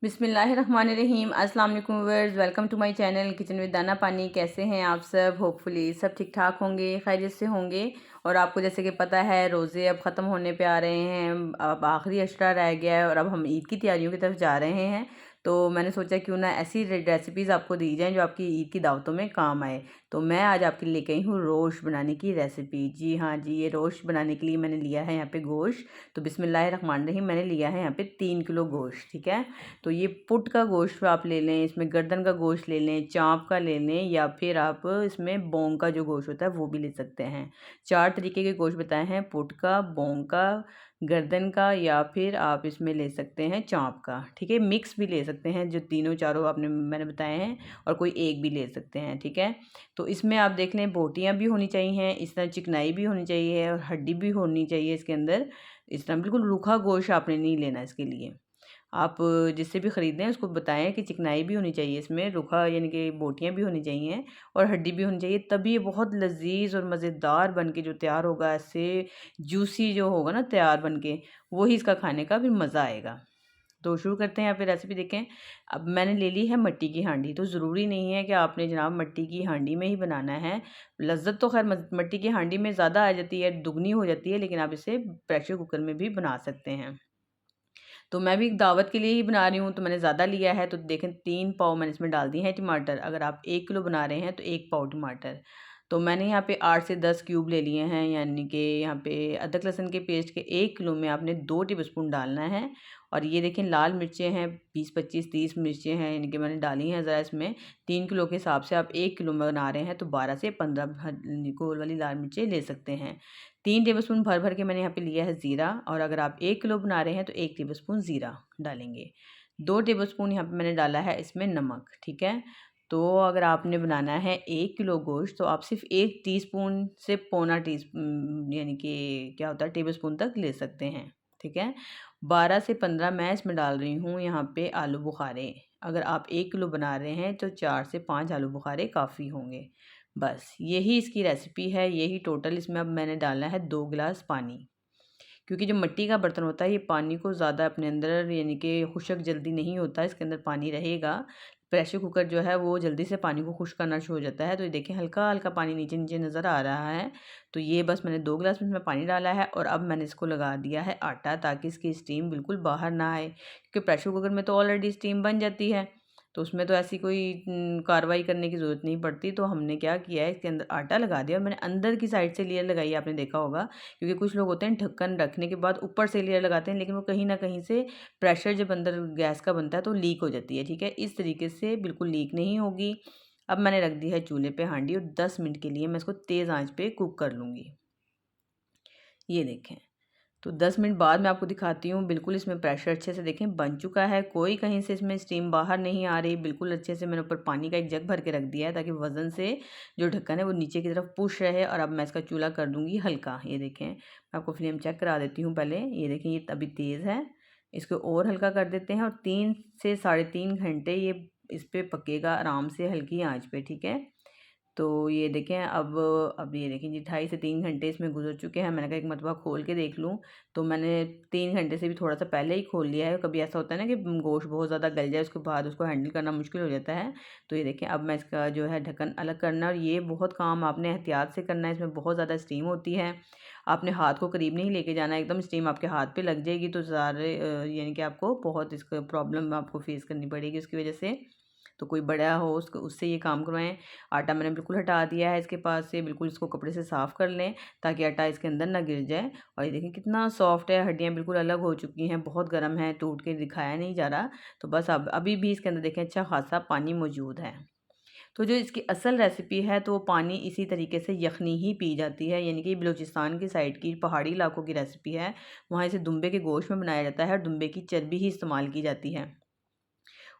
बिस्मिल्लाहिर्रहमानिर्रहीम। अस्सलाम वालेकुम viewers, welcome to my channel kitchen with Dana Pani. कैसे हैं आप सब? होपफुली सब ठीक ठाक होंगे, खैरियत से होंगे। और आपको जैसे कि पता है रोज़े अब ख़त्म होने पे आ रहे हैं, अब आखिरी अशरा रह गया है और अब हम ईद की तैयारियों की तरफ जा रहे हैं। तो मैंने सोचा क्यों ना ऐसी रेसिपीज़ आपको दी जाएँ जो आपकी ईद की दावतों में काम आए। तो मैं आज आपके लिए लेके आई हूँ रोस्ट बनाने की रेसिपी। जी हाँ जी, ये रोस्ट बनाने के लिए मैंने लिया है यहाँ पे गोश्त। तो बिस्मिल्लाहिर्रहमानिर्रहीम, मैंने लिया है यहाँ पे 3 किलो गोश्त। ठीक है, तो ये पुट का गोश्त आप ले लें, इसमें गर्दन का गोश्त ले लें, चाँप का ले लें, या फिर आप इसमें बोंग का जो गोश्त होता है वो भी ले सकते हैं। 4 तरीके के गोश्त बताए हैं, पुट का, बोंग का, गर्दन का, या फिर आप इसमें ले सकते हैं चाँप का। ठीक है, मिक्स भी ले सकते हैं, जो तीनों चारों मैंने बताए हैं, और कोई एक भी ले सकते हैं। ठीक है, तो इसमें आप देख लें बोटियाँ भी होनी चाहिए, इस तरह चिकनाई भी होनी चाहिए और हड्डी भी होनी चाहिए इसके अंदर। इस तरह बिल्कुल रूखा गोश्त आपने नहीं लेना इसके लिए। आप जिससे भी ख़रीदें उसको बताएं कि चिकनाई भी होनी चाहिए, इसमें रूखा यानी कि बोटियाँ भी होनी चाहिए और हड्डी भी होनी चाहिए, तभी ये बहुत लजीज और मज़ेदार बन के जो तैयार होगा, ऐसे जूसी जो होगा ना तैयार बन के, वही इसका खाने का भी मज़ा आएगा। तो शुरू करते हैं। यहाँ पे रेसिपी देखें। अब मैंने ले ली है मिट्टी की हांडी। तो ज़रूरी नहीं है कि आपने जनाब मिट्टी की हांडी में ही बनाना है। लज्जत तो खैर मिट्टी की हांडी में ज़्यादा आ जाती है, दुगनी हो जाती है, लेकिन आप इसे प्रेशर कुकर में भी बना सकते हैं। तो मैं भी एक दावत के लिए ही बना रही हूँ, तो मैंने ज़्यादा लिया है। तो देखें 3 पाव मैंने इसमें डाल दिए हैं टमाटर। अगर आप 1 किलो बना रहे हैं तो 1 पाव टमाटर। तो मैंने यहाँ पे 8 से 10 क्यूब ले लिए हैं, यानी कि यहाँ पे अदरक लहसुन के पेस्ट के 1 किलो में आपने 2 टेबलस्पून डालना है। और ये देखें लाल मिर्चें हैं, 20 25 30 मिर्चें हैं, यानी कि मैंने डाली हैं ज़रा इसमें। 3 किलो के हिसाब से आप 1 किलो में बना रहे हैं तो 12 से 15 गोल वाली लाल मिर्चें ले सकते हैं। 3 टेबलस्पून भर भर के मैंने यहाँ पे लिया है ज़ीरा, और अगर आप 1 किलो बना रहे हैं तो 1 टेबलस्पून ज़ीरा डालेंगे। 2 टेबलस्पून यहाँ पे मैंने डाला है इसमें नमक। ठीक है, तो अगर आपने बनाना है 1 किलो गोश्त तो आप सिर्फ 1 टीस्पून से पौना टीस्पून यानी कि क्या होता है टेबलस्पून तक ले सकते हैं। ठीक है, 12 से 15 मैं इसमें डाल रही हूँ यहाँ पे आलू बुखारे। अगर आप 1 किलो बना रहे हैं तो 4 से 5 आलू बुखारे काफ़ी होंगे। बस यही इसकी रेसिपी है, यही टोटल। इसमें अब मैंने डालना है 2 गिलास पानी, क्योंकि जो मिट्टी का बर्तन होता है ये पानी को ज़्यादा अपने अंदर यानी कि खुश्क जल्दी नहीं होता, इसके अंदर पानी रहेगा। प्रेशर कुकर जो है वो जल्दी से पानी को खुश्क करना शुरू हो जाता है। तो ये देखें हल्का हल्का पानी नीचे नीचे नज़र आ रहा है। तो ये बस मैंने 2 गिलास में इसमें पानी डाला है, और अब मैंने इसको लगा दिया है आटा, ताकि इसकी स्टीम बिल्कुल बाहर ना आए, क्योंकि प्रेशर कुकर में तो ऑलरेडी स्टीम बन जाती है, तो उसमें तो ऐसी कोई कार्रवाई करने की ज़रूरत नहीं पड़ती। तो हमने क्या किया है, इसके अंदर आटा लगा दिया और मैंने अंदर की साइड से लेयर लगाई, आपने देखा होगा। क्योंकि कुछ लोग होते हैं ढक्कन रखने के बाद ऊपर से लेयर लगाते हैं, लेकिन वो कहीं ना कहीं से प्रेशर जब अंदर गैस का बनता है तो लीक हो जाती है। ठीक है, इस तरीके से बिल्कुल लीक नहीं होगी। अब मैंने रख दी है चूल्हे पे हांडी, और 10 मिनट के लिए मैं इसको तेज़ आंच पे कुक कर लूँगी। ये देखें, तो 10 मिनट बाद मैं आपको दिखाती हूँ। बिल्कुल इसमें प्रेशर अच्छे से देखें बन चुका है, कोई कहीं से इसमें स्टीम बाहर नहीं आ रही। बिल्कुल अच्छे से मैंने ऊपर पानी का एक जग भर के रख दिया है, ताकि वज़न से जो ढक्कन है वो नीचे की तरफ पुश रहे। और अब मैं इसका चूल्हा कर दूँगी हल्का। ये देखें, मैं आपको फ्लेम चेक करा देती हूँ पहले। ये देखें ये अभी तेज़ है, इसको और हल्का कर देते हैं, और 3 से 3.5 घंटे ये इस पर पकेगा आराम से हल्की आँच पे। ठीक है, तो ये देखें अब ये देखें जी 2.5 से 3 घंटे इसमें गुजर चुके हैं। मैंने कहा एक मरतबा खोल के देख लूँ, तो मैंने 3 घंटे से भी थोड़ा सा पहले ही खोल लिया है। कभी ऐसा होता है ना कि गोश्त बहुत ज़्यादा गल जाए, उसके बाद उसको हैंडल करना मुश्किल हो जाता है। तो ये देखें अब मैं इसका जो है ढक्कन अलग करना, और ये बहुत काम आपने एहतियात से करना है, इसमें बहुत ज़्यादा स्टीम होती है। आपने हाथ को करीब नहीं लेके जाना, एकदम स्टीम आपके हाथ पे लग जाएगी तो सारे यानी कि आपको बहुत इसका प्रॉब्लम आपको फेस करनी पड़ेगी उसकी वजह से। तो कोई बड़ा हो उसको उससे ये काम करवाएं। आटा मैंने बिल्कुल हटा दिया है इसके पास से, बिल्कुल इसको कपड़े से साफ़ कर लें ताकि आटा इसके अंदर ना गिर जाए। और ये देखें कितना सॉफ्ट है, हड्डियाँ बिल्कुल अलग हो चुकी हैं, बहुत गर्म है, टूट के दिखाया नहीं जा रहा। तो बस अब अभी भी इसके अंदर देखें अच्छा खासा पानी मौजूद है। तो जो इसकी असल रेसिपी है तो वो पानी इसी तरीके से यखनी ही पी जाती है, यानी कि बलूचिस्तान की साइड की पहाड़ी इलाकों की रेसिपी है। वहाँ इसे दुम्बे के गोश्त में बनाया जाता है और दुम्बे की चर्बी ही इस्तेमाल की जाती है,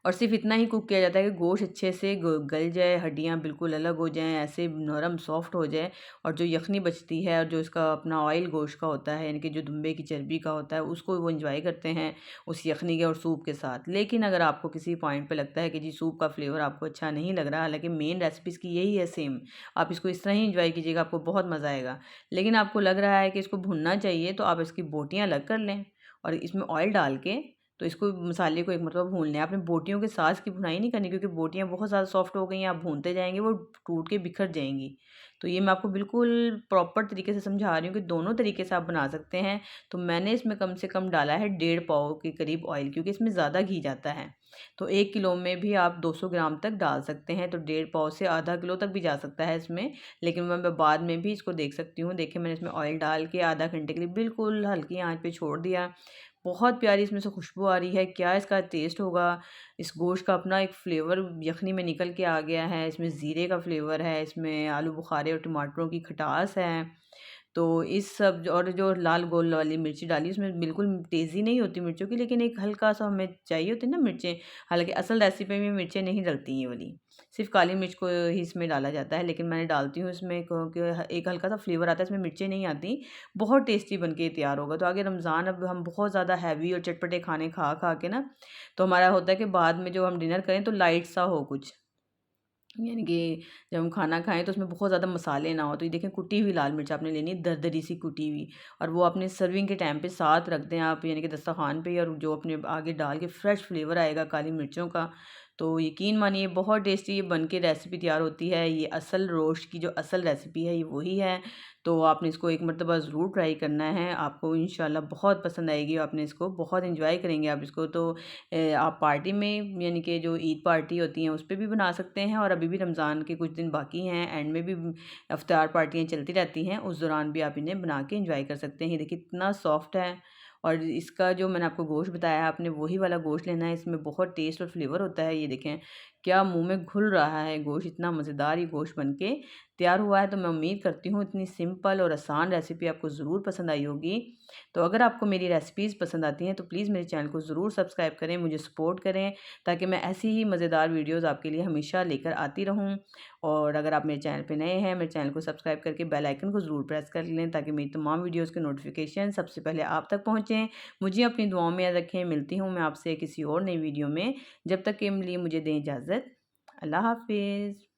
और सिर्फ इतना ही कुक किया जाता है कि गोश्त अच्छे से गल जाए, हड्डियाँ बिल्कुल अलग हो जाएं, ऐसे नरम सॉफ्ट हो जाए, और जो यखनी बचती है और जो इसका अपना ऑयल गोश्त का होता है, यानी कि जो दुम्बे की चर्बी का होता है, उसको वो इंजॉय करते हैं उस यखनी के और सूप के साथ। लेकिन अगर आपको किसी पॉइंट पे लगता है कि जी सूप का फ्लेवर आपको अच्छा नहीं लग रहा, हालांकि मेन रेसिपी की यही है सेम, आप इसको इस तरह ही इंजॉय कीजिएगा, आपको बहुत मज़ा आएगा। लेकिन आपको लग रहा है कि इसको भुनना चाहिए, तो आप इसकी बोटियाँ अलग कर लें और इसमें ऑयल डाल के तो इसको मसाले को एक मरतबा भून लें। आपने बोटियों के साथ की भुनाई नहीं करनी, क्योंकि बोटियाँ बहुत ज़्यादा सॉफ्ट हो गई हैं, आप भूनते जाएंगे वो टूट के बिखर जाएंगी। तो ये मैं आपको बिल्कुल प्रॉपर तरीके से समझा रही हूँ कि दोनों तरीके से आप बना सकते हैं। तो मैंने इसमें कम से कम डाला है 1.5 पाव के करीब ऑयल, क्योंकि इसमें ज़्यादा घी जाता है। तो 1 किलो में भी आप 200 ग्राम तक डाल सकते हैं, तो 1.5 पाव से आधा किलो तक भी जा सकता है इसमें। लेकिन मैं बाद में भी इसको देख सकती हूँ। देखिए मैंने इसमें ऑयल डाल के आधा घंटे के लिए बिल्कुल हल्की आंच पे छोड़ दिया। बहुत प्यारी इसमें से खुशबू आ रही है। क्या इसका टेस्ट होगा। इस गोश्त का अपना एक फ़्लेवर यखनी में निकल के आ गया है। इसमें ज़ीरे का फ्लेवर है, इसमें आलू बुखारे और टमाटरों की खटास है। तो इस सब और जो लाल गोल वाली मिर्ची डाली उसमें बिल्कुल तेज़ी नहीं होती मिर्चों की, लेकिन एक हल्का-सा हमें चाहिए होती है ना मिर्चें। हालाँकि असल रेसिपी में मिर्चें नहीं डलती ये वाली, सिर्फ़ काली मिर्च को ही इसमें डाला जाता है, लेकिन मैंने डालती हूँ इसमें क्योंकि एक हल्का-सा फ्लेवर आता है, इसमें मिर्चें नहीं आती। बहुत टेस्टी बन के तैयार होगा। तो आगे रमज़ान, अब हम बहुत ज़्यादा हैवी और चटपटे खाने खा-खा के ना, तो हमारा होता है कि बाद में जो हम डिनर करें तो लाइट सा हो कुछ। यानी कि जब हम खाना खाएँ तो उसमें बहुत ज़्यादा मसाले ना हो। तो ये देखें, कुटी हुई लाल मिर्च आपने लेनी है, दरदरी सी कुटी हुई, और वो अपने सर्विंग के टाइम पे साथ रख दें आप, यानी कि दस्तरख़्वान पे, और जो अपने आगे डाल के फ्रेश फ्लेवर आएगा काली मिर्चों का। तो यकीन मानिए बहुत टेस्टी ये बन के रेसिपी तैयार होती है। ये असल रोस्ट की जो असल रेसिपी है ये वही है। तो आपने इसको एक मरतबा ज़रूर ट्राई करना है, आपको इंशाल्लाह बहुत पसंद आएगी। आपने इसको बहुत एंजॉय करेंगे आप इसको। तो आप पार्टी में, यानी कि जो ईद पार्टी होती हैं उस पे भी बना सकते हैं, और अभी भी रमज़ान के कुछ दिन बाकी हैं, एंड में भी इफ्तार पार्टियाँ चलती रहती हैं, उस दौरान भी आप इन्हें बना के एंजॉय कर सकते हैं। ये देखिए इतना सॉफ्ट है। और इसका जो मैंने आपको गोश्त बताया है, आपने वही वाला गोश्त लेना है, इसमें बहुत टेस्ट और फ्लेवर होता है। ये देखें क्या मुंह में घुल रहा है गोश्त, इतना मज़ेदार ये गोश्त बन के तैयार हुआ है। तो मैं उम्मीद करती हूँ इतनी सिंपल और आसान रेसिपी आपको ज़रूर पसंद आई होगी। तो अगर आपको मेरी रेसिपीज़ पसंद आती हैं तो प्लीज़ मेरे चैनल को ज़रूर सब्सक्राइब करें, मुझे सपोर्ट करें, ताकि मैं ऐसी ही मज़ेदार वीडियोज़ आपके लिए हमेशा लेकर आती रहूँ। और अगर आप मेरे चैनल पे नए हैं, मेरे चैनल को सब्सक्राइब करके बेल आइकन को ज़रूर प्रेस कर लें, ताकि मेरी तमाम वीडियोज़ के नोटिफिकेशन सबसे पहले आप तक पहुँचें। मुझे अपनी दुआओं में याद रखें। मिलती हूँ मैं आपसे किसी और नई वीडियो में। जब तक के लिए मुझे दें इजाज़त। अल्लाह हाफ़िज़।